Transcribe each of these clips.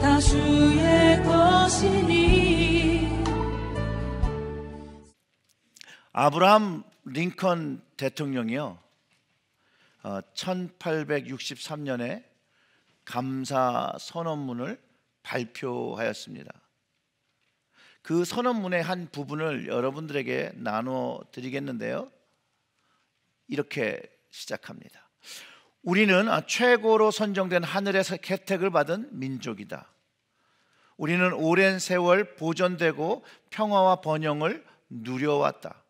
다 주의 것이니. 아브라함 링컨 대통령이요, 1863년에 감사 선언문을 발표하였습니다. 그 선언문의 한 부분을 여러분들에게 나눠 드리겠는데요, 이렇게 시작합니다. 우리는 최고로 선정된 하늘의 혜택을 받은 민족이다. 우리는 오랜 세월 보존되고 평화와 번영을 누려왔다.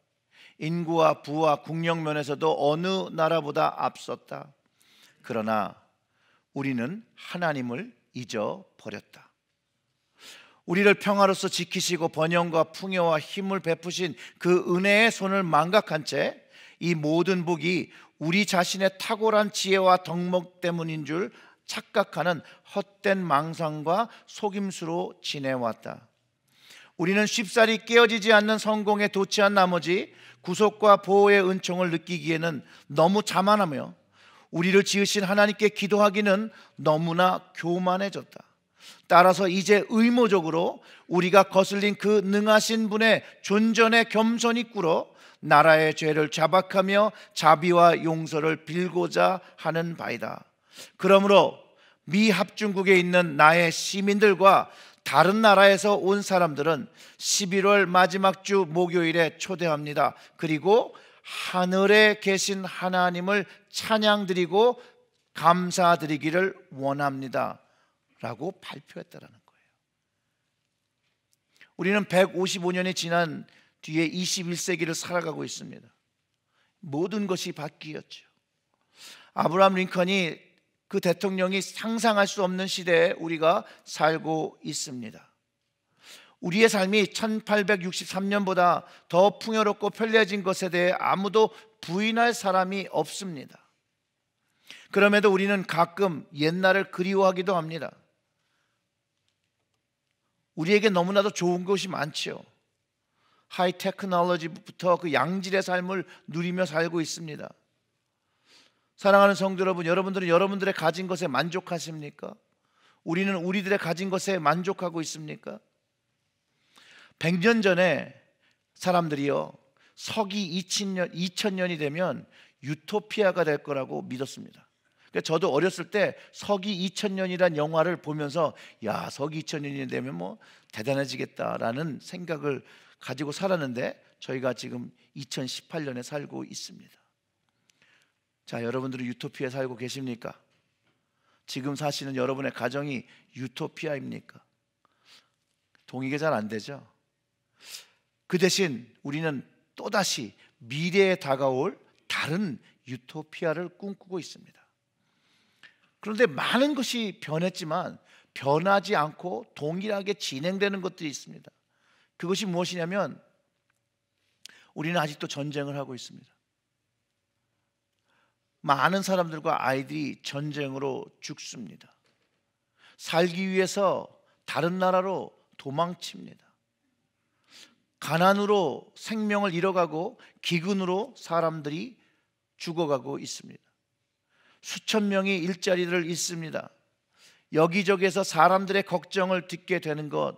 인구와 부와 국력 면에서도 어느 나라보다 앞섰다. 그러나 우리는 하나님을 잊어버렸다. 우리를 평화로서 지키시고 번영과 풍요와 힘을 베푸신 그 은혜의 손을 망각한 채 이 모든 복이 우리 자신의 탁월한 지혜와 덕목 때문인 줄 착각하는 헛된 망상과 속임수로 지내왔다. 우리는 쉽사리 깨어지지 않는 성공에 도취한 나머지 구속과 보호의 은총을 느끼기에는 너무 자만하며 우리를 지으신 하나님께 기도하기는 너무나 교만해졌다. 따라서 이제 의무적으로 우리가 거슬린 그 능하신 분의 존전에 겸손히 꿇어 나라의 죄를 자박하며 자비와 용서를 빌고자 하는 바이다. 그러므로 미 합중국에 있는 나의 시민들과 다른 나라에서 온 사람들은 11월 마지막 주 목요일에 초대합니다. 그리고 하늘에 계신 하나님을 찬양드리고 감사드리기를 원합니다 라고 발표했다라는 거예요. 우리는 155년이 지난 뒤에 21세기를 살아가고 있습니다. 모든 것이 바뀌었죠. 아브라함 링컨이 그 대통령이 상상할 수 없는 시대에 우리가 살고 있습니다. 우리의 삶이 1863년보다 더 풍요롭고 편리해진 것에 대해 아무도 부인할 사람이 없습니다. 그럼에도 우리는 가끔 옛날을 그리워하기도 합니다. 우리에게 너무나도 좋은 것이 많지요. 하이 테크놀로지부터 그 양질의 삶을 누리며 살고 있습니다. 사랑하는 성도 여러분, 여러분들은 여러분들의 가진 것에 만족하십니까? 우리는 우리들의 가진 것에 만족하고 있습니까? 100년 전에 사람들이요, 서기 2000년이 되면 유토피아가 될 거라고 믿었습니다. 그러니까 저도 어렸을 때 서기 2000년이란 영화를 보면서 야, 서기 2000년이 되면 뭐 대단해지겠다라는 생각을 가지고 살았는데 저희가 지금 2018년에 살고 있습니다. 자, 여러분들은 유토피아에 살고 계십니까? 지금 사시는 여러분의 가정이 유토피아입니까? 동의가 잘 안 되죠. 그 대신 우리는 또다시 미래에 다가올 다른 유토피아를 꿈꾸고 있습니다. 그런데 많은 것이 변했지만 변하지 않고 동일하게 진행되는 것들이 있습니다. 그것이 무엇이냐면 우리는 아직도 전쟁을 하고 있습니다. 많은 사람들과 아이들이 전쟁으로 죽습니다. 살기 위해서 다른 나라로 도망칩니다. 가난으로 생명을 잃어가고 기근으로 사람들이 죽어가고 있습니다. 수천 명이 일자리를 잃습니다. 여기저기에서 사람들의 걱정을 듣게 되는 것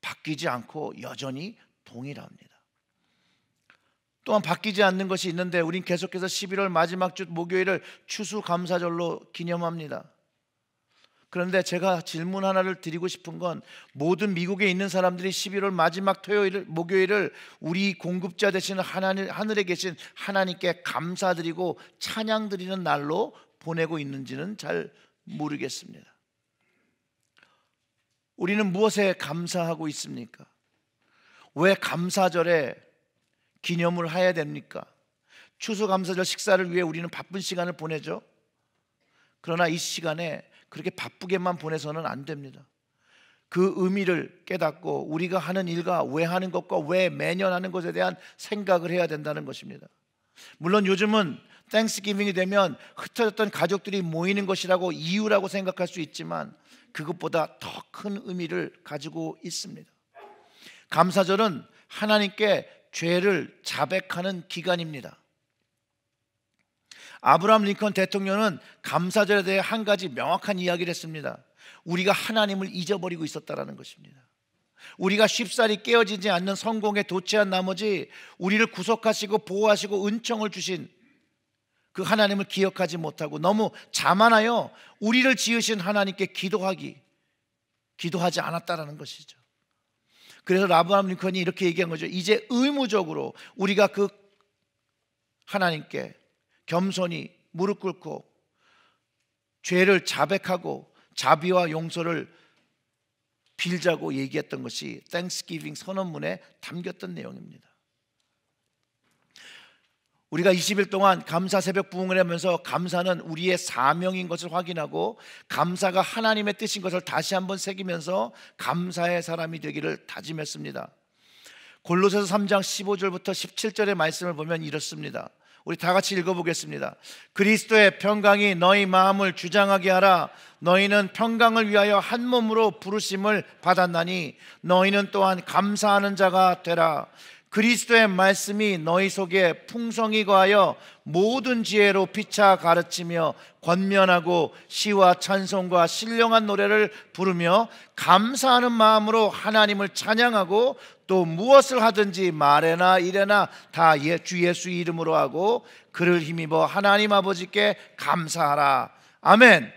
바뀌지 않고 여전히 동일합니다. 또한 바뀌지 않는 것이 있는데 우린 계속해서 11월 마지막 주 목요일을 추수감사절로 기념합니다. 그런데 제가 질문 하나를 드리고 싶은 건 모든 미국에 있는 사람들이 11월 마지막 목요일을 우리 공급자 되시는 하늘에 계신 하나님께 감사드리고 찬양드리는 날로 보내고 있는지는 잘 모르겠습니다. 우리는 무엇에 감사하고 있습니까? 왜 감사절에 기념을 해야 됩니까? 추수감사절 식사를 위해 우리는 바쁜 시간을 보내죠. 그러나 이 시간에 그렇게 바쁘게만 보내서는 안 됩니다. 그 의미를 깨닫고 우리가 하는 일과 왜 하는 것과 왜 매년 하는 것에 대한 생각을 해야 된다는 것입니다. 물론 요즘은 땡스기빙이 되면 흩어졌던 가족들이 모이는 것이라고 이유라고 생각할 수 있지만 그것보다 더 큰 의미를 가지고 있습니다. 감사절은 하나님께 죄를 자백하는 기간입니다. 아브라함 링컨 대통령은 감사절에 대해 한 가지 명확한 이야기를 했습니다. 우리가 하나님을 잊어버리고 있었다라는 것입니다. 우리가 쉽사리 깨어지지 않는 성공에 도취한 나머지 우리를 구속하시고 보호하시고 은총을 주신 그 하나님을 기억하지 못하고 너무 자만하여 우리를 지으신 하나님께 기도하지 않았다라는 것이죠. 그래서 아브라함 링컨이 이렇게 얘기한 거죠. 이제 의무적으로 우리가 그 하나님께 겸손히 무릎 꿇고 죄를 자백하고 자비와 용서를 빌자고 얘기했던 것이 땡스기빙 선언문에 담겼던 내용입니다. 우리가 20일 동안 감사 새벽 부흥을 하면서 감사는 우리의 사명인 것을 확인하고 감사가 하나님의 뜻인 것을 다시 한번 새기면서 감사의 사람이 되기를 다짐했습니다. 골로새서 3장 15절부터 17절의 말씀을 보면 이렇습니다. 우리 다 같이 읽어보겠습니다. 그리스도의 평강이 너희 마음을 주장하게 하라. 너희는 평강을 위하여 한 몸으로 부르심을 받았나니 너희는 또한 감사하는 자가 되라. 그리스도의 말씀이 너희 속에 풍성히 거하여 모든 지혜로 피차 가르치며 권면하고 시와 찬송과 신령한 노래를 부르며 감사하는 마음으로 하나님을 찬양하고 또 무엇을 하든지 말에나 이래나 다 주 예수 이름으로 하고 그를 힘입어 하나님 아버지께 감사하라. 아멘.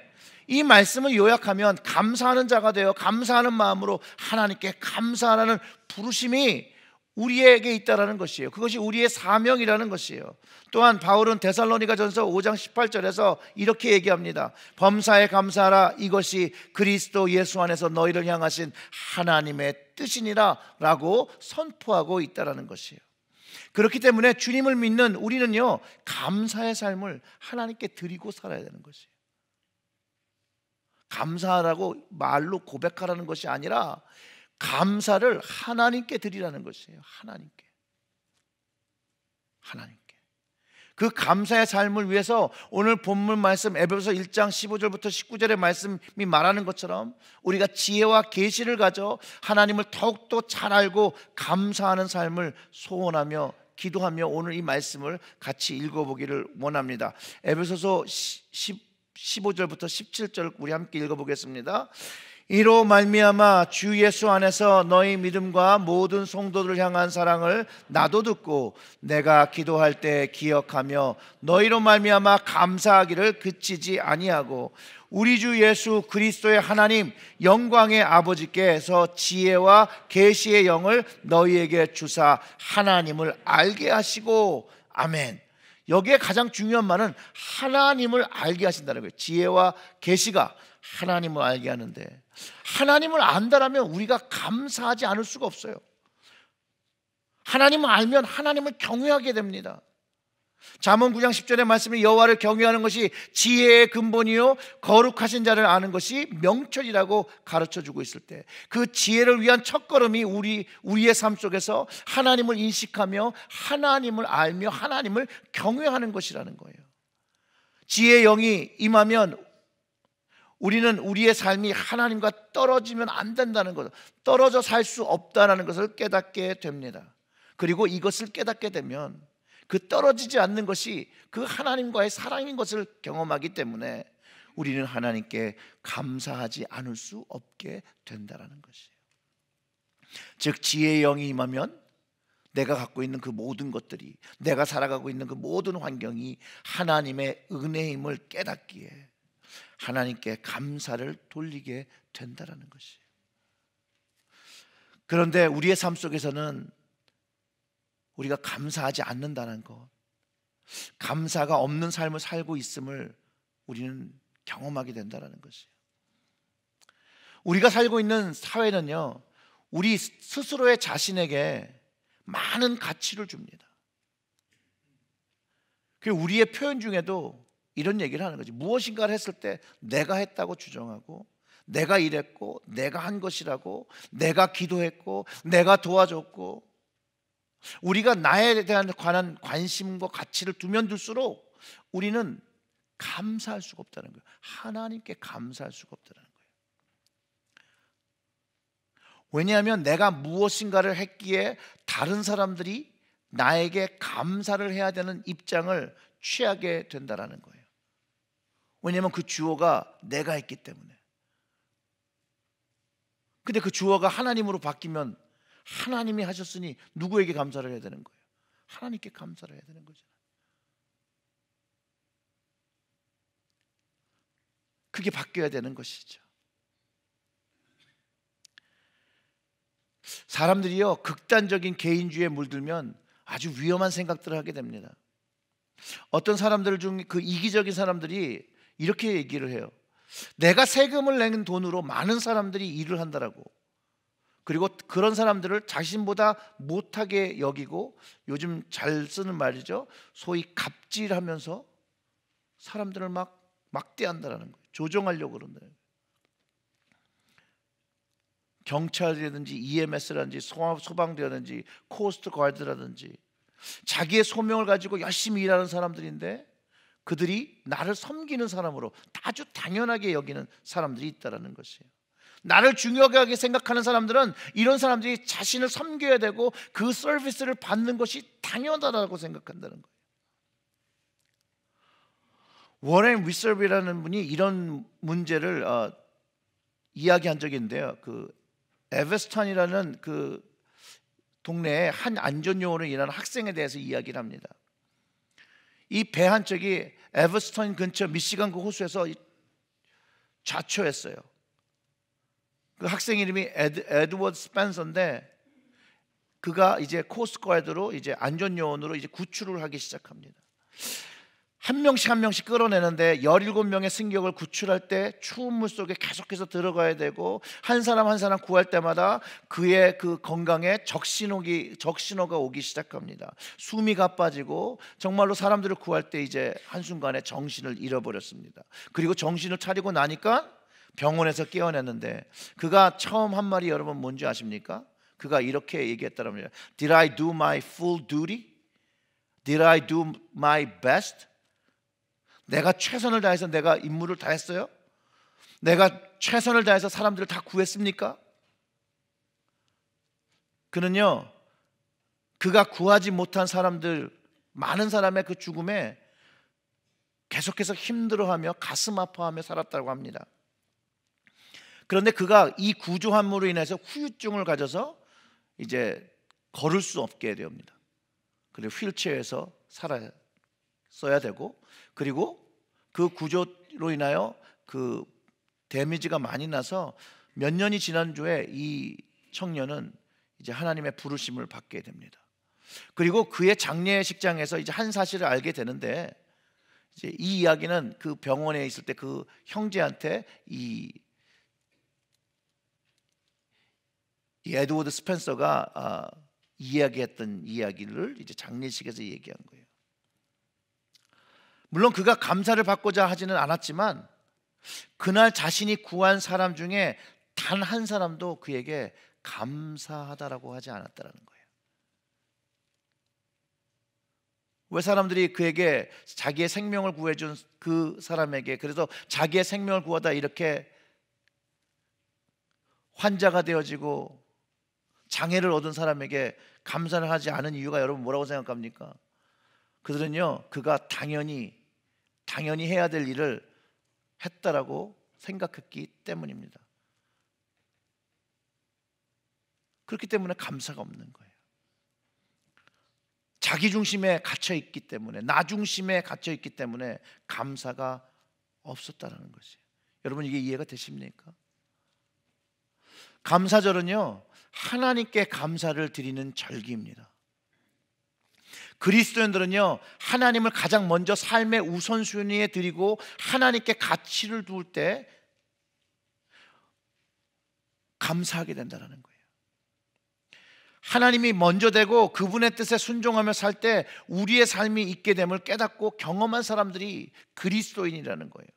이 말씀을 요약하면 감사하는 자가 되어 감사하는 마음으로 하나님께 감사하라는 부르심이 우리에게 있다라는 것이에요. 그것이 우리의 사명이라는 것이에요. 또한 바울은 데살로니가전서 5장 18절에서 이렇게 얘기합니다. 범사에 감사하라. 이것이 그리스도 예수 안에서 너희를 향하신 하나님의 뜻이니라 라고 선포하고 있다라는 것이에요. 그렇기 때문에 주님을 믿는 우리는요, 감사의 삶을 하나님께 드리고 살아야 되는 것이에요. 감사하라고 말로 고백하라는 것이 아니라 감사를 하나님께 드리라는 것이에요. 하나님께. 그 감사의 삶을 위해서 오늘 본문 말씀 에베소서 1장 15절부터 19절의 말씀이 말하는 것처럼 우리가 지혜와 계시를 가져 하나님을 더욱더 잘 알고 감사하는 삶을 소원하며 기도하며 오늘 이 말씀을 같이 읽어보기를 원합니다. 에베소서 15절부터 17절 우리 함께 읽어보겠습니다. 이로 말미암아 주 예수 안에서 너희 믿음과 모든 성도들을 향한 사랑을 나도 듣고 내가 기도할 때 기억하며 너희로 말미암아 감사하기를 그치지 아니하고 우리 주 예수 그리스도의 하나님 영광의 아버지께서 지혜와 계시의 영을 너희에게 주사 하나님을 알게 하시고. 아멘. 여기에 가장 중요한 말은 하나님을 알게 하신다는 거예요. 지혜와 계시가 하나님을 알게 하는데, 하나님을 안다라면 우리가 감사하지 않을 수가 없어요. 하나님을 알면 하나님을 경외하게 됩니다. 잠언 9장 10절의 말씀이 여호와를 경외하는 것이 지혜의 근본이요 거룩하신 자를 아는 것이 명철이라고 가르쳐주고 있을 때, 그 지혜를 위한 첫걸음이 우리의 삶 속에서 하나님을 인식하며 하나님을 알며 하나님을 경외하는 것이라는 거예요. 지혜의 영이 임하면 우리는 우리의 삶이 하나님과 떨어지면 안 된다는 것, 떨어져 살 수 없다는 것을 깨닫게 됩니다. 그리고 이것을 깨닫게 되면 그 떨어지지 않는 것이 그 하나님과의 사랑인 것을 경험하기 때문에 우리는 하나님께 감사하지 않을 수 없게 된다는 것이에요. 즉 지혜의 영이 임하면 내가 갖고 있는 그 모든 것들이, 내가 살아가고 있는 그 모든 환경이 하나님의 은혜임을 깨닫기에 하나님께 감사를 돌리게 된다는 것이에요. 그런데 우리의 삶 속에서는 우리가 감사하지 않는다는 것, 감사가 없는 삶을 살고 있음을 우리는 경험하게 된다는 것이에요. 우리가 살고 있는 사회는요, 우리 스스로의 자신에게 많은 가치를 줍니다. 그 우리의 표현 중에도 이런 얘기를 하는 거지. 무엇인가를 했을 때 내가 했다고 주장하고, 내가 이랬고, 내가 한 것이라고, 내가 기도했고, 내가 도와줬고, 우리가 나에 대한 관한 관심과 가치를 두면 둘수록 우리는 감사할 수가 없다는 거예요. 하나님께 감사할 수가 없다는 거예요. 왜냐하면 내가 무엇인가를 했기에 다른 사람들이 나에게 감사를 해야 되는 입장을 취하게 된다는 거예요. 왜냐하면 그 주어가 내가 했기 때문에. 근데 그 주어가 하나님으로 바뀌면 하나님이 하셨으니 누구에게 감사를 해야 되는 거예요? 하나님께 감사를 해야 되는 거죠. 그게 바뀌어야 되는 것이죠. 사람들이요, 극단적인 개인주의에 물들면 아주 위험한 생각들을 하게 됩니다. 어떤 사람들 중 그 이기적인 사람들이 이렇게 얘기를 해요. 내가 세금을 낸 돈으로 많은 사람들이 일을 한다라고. 그리고 그런 사람들을 자신보다 못하게 여기고, 요즘 잘 쓰는 말이죠, 소위 갑질하면서 사람들을 막 막대한다라는 거예요. 조종하려고 그런다. 경찰이라든지 EMS라든지 소방대라든지 코스트 가드라든지 자기의 소명을 가지고 열심히 일하는 사람들인데, 그들이 나를 섬기는 사람으로 아주 당연하게 여기는 사람들이 있다는 것이에요. 나를 중요하게 생각하는 사람들은 이런 사람들이 자신을 섬겨야 되고 그 서비스를 받는 것이 당연하다고 생각한다는 거예요. 워렌 위서비라는 분이 이런 문제를 이야기한 적이 있는데요. 그 에버스턴이라는 그 동네에 한 안전요원으로 일하는 학생에 대해서 이야기를 합니다. 이 배 한 척이 에버스턴 근처 미시간 그 호수에서 좌초했어요. 그 학생 이름이 에드워드 스펜서인데, 그가 이제 코스트가드로 이제 안전요원으로 이제 구출을 하기 시작합니다. 한 명씩 끌어내는데 17명의 승객을 구출할 때 추운 물 속에 계속해서 들어가야 되고, 한 사람 구할 때마다 그의 그 건강에 적신호가 오기 시작합니다. 숨이 가빠지고 정말로 사람들을 구할 때 이제 한순간에 정신을 잃어버렸습니다. 그리고 정신을 차리고 나니까 병원에서 깨어났는데, 그가 처음 한 말이 여러분 뭔지 아십니까? 그가 이렇게 얘기했다랍니다. Did I do my full duty? Did I do my best? 내가 최선을 다해서 내가 임무를 다 했어요? 내가 최선을 다해서 사람들을 다 구했습니까? 그는요, 그가 구하지 못한 사람들, 많은 사람의 그 죽음에 계속해서 힘들어하며 가슴 아파하며 살았다고 합니다. 그런데 그가 이 구조함으로 인해서 후유증을 가져서 이제 걸을 수 없게 됩니다. 그리고 휠체어에서 써야 되고, 그리고 그 구조로 인하여 그 데미지가 많이 나서 몇 년이 지난 주에 이 청년은 이제 하나님의 부르심을 받게 됩니다. 그리고 그의 장례식장에서 이제 한 사실을 알게 되는데, 이제 이 이야기는 그 병원에 있을 때 그 형제한테 이 에드워드 스펜서가 이야기했던 이야기를 이제 장례식에서 얘기한 거예요. 물론 그가 감사를 받고자 하지는 않았지만, 그날 자신이 구한 사람 중에 단 한 사람도 그에게 감사하다라고 하지 않았다는 거예요. 왜 사람들이 그에게 자기의 생명을 구해준 그 사람에게, 그래서 자기의 생명을 구하다 이렇게 환자가 되어지고 장애를 얻은 사람에게 감사를 하지 않은 이유가 여러분 뭐라고 생각합니까? 그들은요, 그가 당연히 해야 될 일을 했다라고 생각했기 때문입니다. 그렇기 때문에 감사가 없는 거예요. 자기 중심에 갇혀 있기 때문에, 나 중심에 갇혀 있기 때문에 감사가 없었다는 것이에요. 여러분, 이게 이해가 되십니까? 감사절은요, 하나님께 감사를 드리는 절기입니다. 그리스도인들은요, 하나님을 가장 먼저 삶의 우선순위에 드리고 하나님께 가치를 두을 때 감사하게 된다는 거예요. 하나님이 먼저 되고 그분의 뜻에 순종하며 살 때 우리의 삶이 있게 됨을 깨닫고 경험한 사람들이 그리스도인이라는 거예요.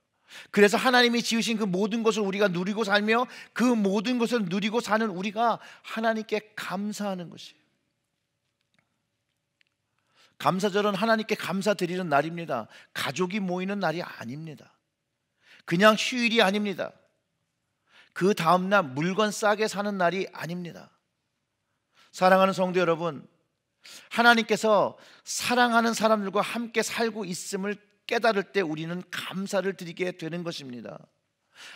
그래서 하나님이 지으신 그 모든 것을 우리가 누리고 살며 그 모든 것을 누리고 사는 우리가 하나님께 감사하는 것이에요. 감사절은 하나님께 감사드리는 날입니다. 가족이 모이는 날이 아닙니다. 그냥 휴일이 아닙니다. 그 다음날 물건 싸게 사는 날이 아닙니다. 사랑하는 성도 여러분, 하나님께서 사랑하는 사람들과 함께 살고 있음을 깨달을 때 우리는 감사를 드리게 되는 것입니다.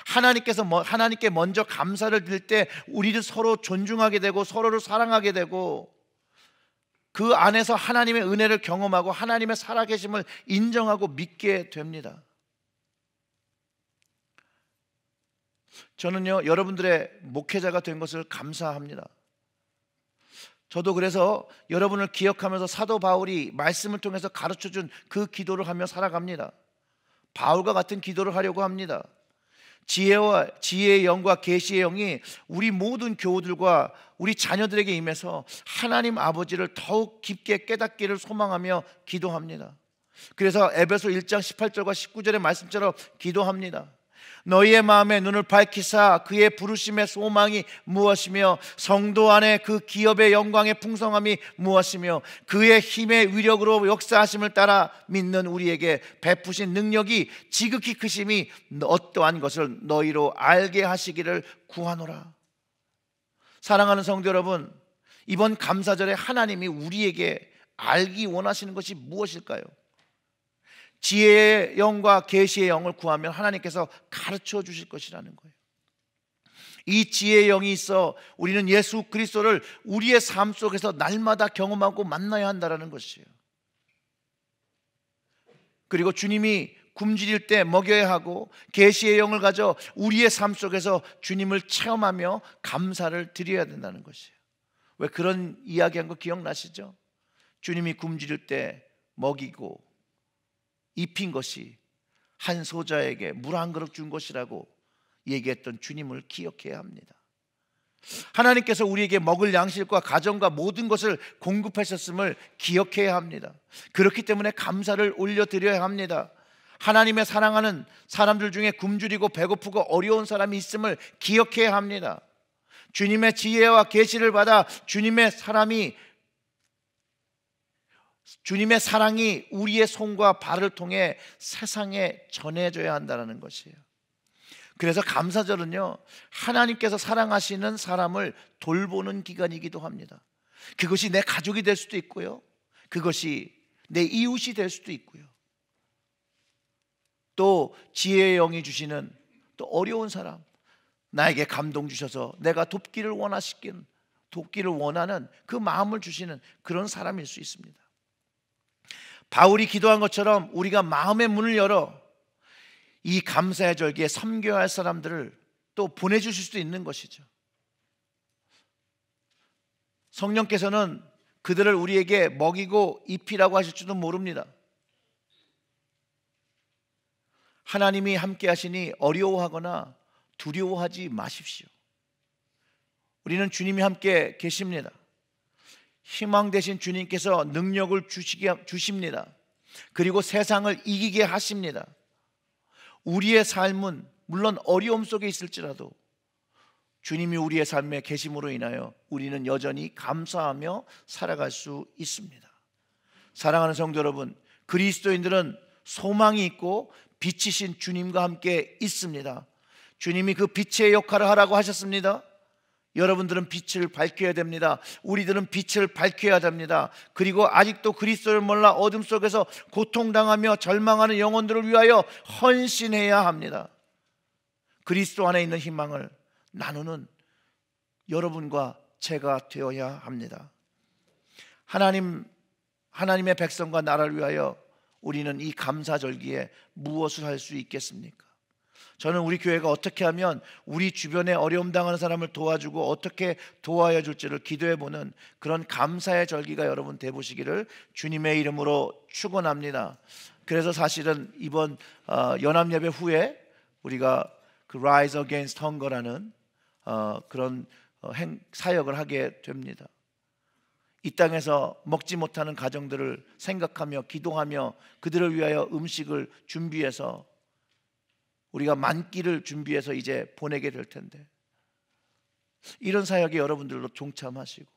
하나님께 먼저 감사를 드릴 때 우리를 서로 존중하게 되고 서로를 사랑하게 되고 그 안에서 하나님의 은혜를 경험하고 하나님의 살아계심을 인정하고 믿게 됩니다. 저는요, 여러분들의 목회자가 된 것을 감사합니다. 저도 그래서 여러분을 기억하면서 사도 바울이 말씀을 통해서 가르쳐준 그 기도를 하며 살아갑니다. 바울과 같은 기도를 하려고 합니다. 지혜의 영과 계시의 영이 우리 모든 교우들과 우리 자녀들에게 임해서 하나님 아버지를 더욱 깊게 깨닫기를 소망하며 기도합니다. 그래서 에베소 1장 18절과 19절의 말씀처럼 기도합니다. 너희의 마음에 눈을 밝히사 그의 부르심의 소망이 무엇이며 성도 안에 그 기업의 영광의 풍성함이 무엇이며 그의 힘의 위력으로 역사하심을 따라 믿는 우리에게 베푸신 능력이 지극히 크심이 어떠한 것을 너희로 알게 하시기를 구하노라. 사랑하는 성도 여러분, 이번 감사절에 하나님이 우리에게 알기 원하시는 것이 무엇일까요? 지혜의 영과 계시의 영을 구하면 하나님께서 가르쳐 주실 것이라는 거예요. 이 지혜의 영이 있어 우리는 예수 그리스도를 우리의 삶 속에서 날마다 경험하고 만나야 한다는 것이에요. 그리고 주님이 굶주릴 때 먹여야 하고 계시의 영을 가져 우리의 삶 속에서 주님을 체험하며 감사를 드려야 된다는 것이에요. 왜 그런 이야기한 거 기억나시죠? 주님이 굶주릴 때 먹이고 입힌 것이 한 소자에게 물 한 그릇 준 것이라고 얘기했던 주님을 기억해야 합니다. 하나님께서 우리에게 먹을 양식과 가정과 모든 것을 공급하셨음을 기억해야 합니다. 그렇기 때문에 감사를 올려드려야 합니다. 하나님의 사랑하는 사람들 중에 굶주리고 배고프고 어려운 사람이 있음을 기억해야 합니다. 주님의 지혜와 계시를 받아 주님의 사랑이 우리의 손과 발을 통해 세상에 전해져야 한다는 것이에요. 그래서 감사절은요, 하나님께서 사랑하시는 사람을 돌보는 기간이기도 합니다. 그것이 내 가족이 될 수도 있고요, 그것이 내 이웃이 될 수도 있고요, 또 지혜의 영이 주시는 또 어려운 사람, 나에게 감동 주셔서 내가 돕기를 원하는 그 마음을 주시는 그런 사람일 수 있습니다. 바울이 기도한 것처럼 우리가 마음의 문을 열어 이 감사의 절기에 섬겨야 할 사람들을 또 보내주실 수도 있는 것이죠. 성령께서는 그들을 우리에게 먹이고 입히라고 하실지도 모릅니다. 하나님이 함께 하시니 어려워하거나 두려워하지 마십시오. 우리는 주님이 함께 계십니다. 희망 되신 주님께서 능력을 주십니다. 그리고 세상을 이기게 하십니다. 우리의 삶은 물론 어려움 속에 있을지라도 주님이 우리의 삶에 계심으로 인하여 우리는 여전히 감사하며 살아갈 수 있습니다. 사랑하는 성도 여러분, 그리스도인들은 소망이 있고 빛이신 주님과 함께 있습니다. 주님이 그 빛의 역할을 하라고 하셨습니다. 여러분들은 빛을 밝혀야 됩니다. 우리들은 빛을 밝혀야 됩니다. 그리고 아직도 그리스도를 몰라 어둠 속에서 고통당하며 절망하는 영혼들을 위하여 헌신해야 합니다. 그리스도 안에 있는 희망을 나누는 여러분과 제가 되어야 합니다. 하나님의 백성과 나라를 위하여 우리는 이 감사절기에 무엇을 할 수 있겠습니까? 저는 우리 교회가 어떻게 하면 우리 주변에 어려움 당하는 사람을 도와주고 어떻게 도와야 줄지를 기도해보는 그런 감사의 절기가 여러분 되보시기를 주님의 이름으로 축원합니다. 그래서 사실은 이번 연합예배 후에 우리가 그 Rise Against Hunger라는 그런 사역을 하게 됩니다. 이 땅에서 먹지 못하는 가정들을 생각하며 기도하며 그들을 위하여 음식을 준비해서 우리가 만끼를 준비해서 이제 보내게 될 텐데, 이런 사역에 여러분들도 동참하시고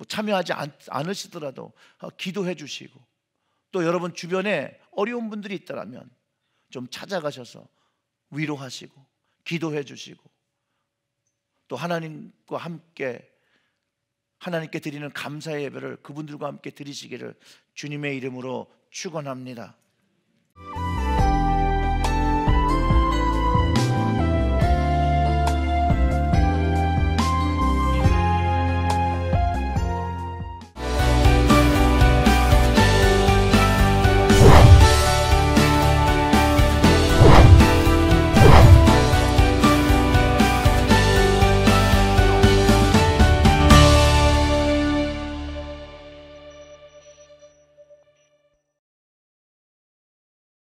참여하지 않으시더라도 기도해 주시고, 또 여러분 주변에 어려운 분들이 있다면 좀 찾아가셔서 위로하시고 기도해 주시고, 또 하나님과 함께 하나님께 드리는 감사의 예배를 그분들과 함께 드리시기를 주님의 이름으로 축원합니다.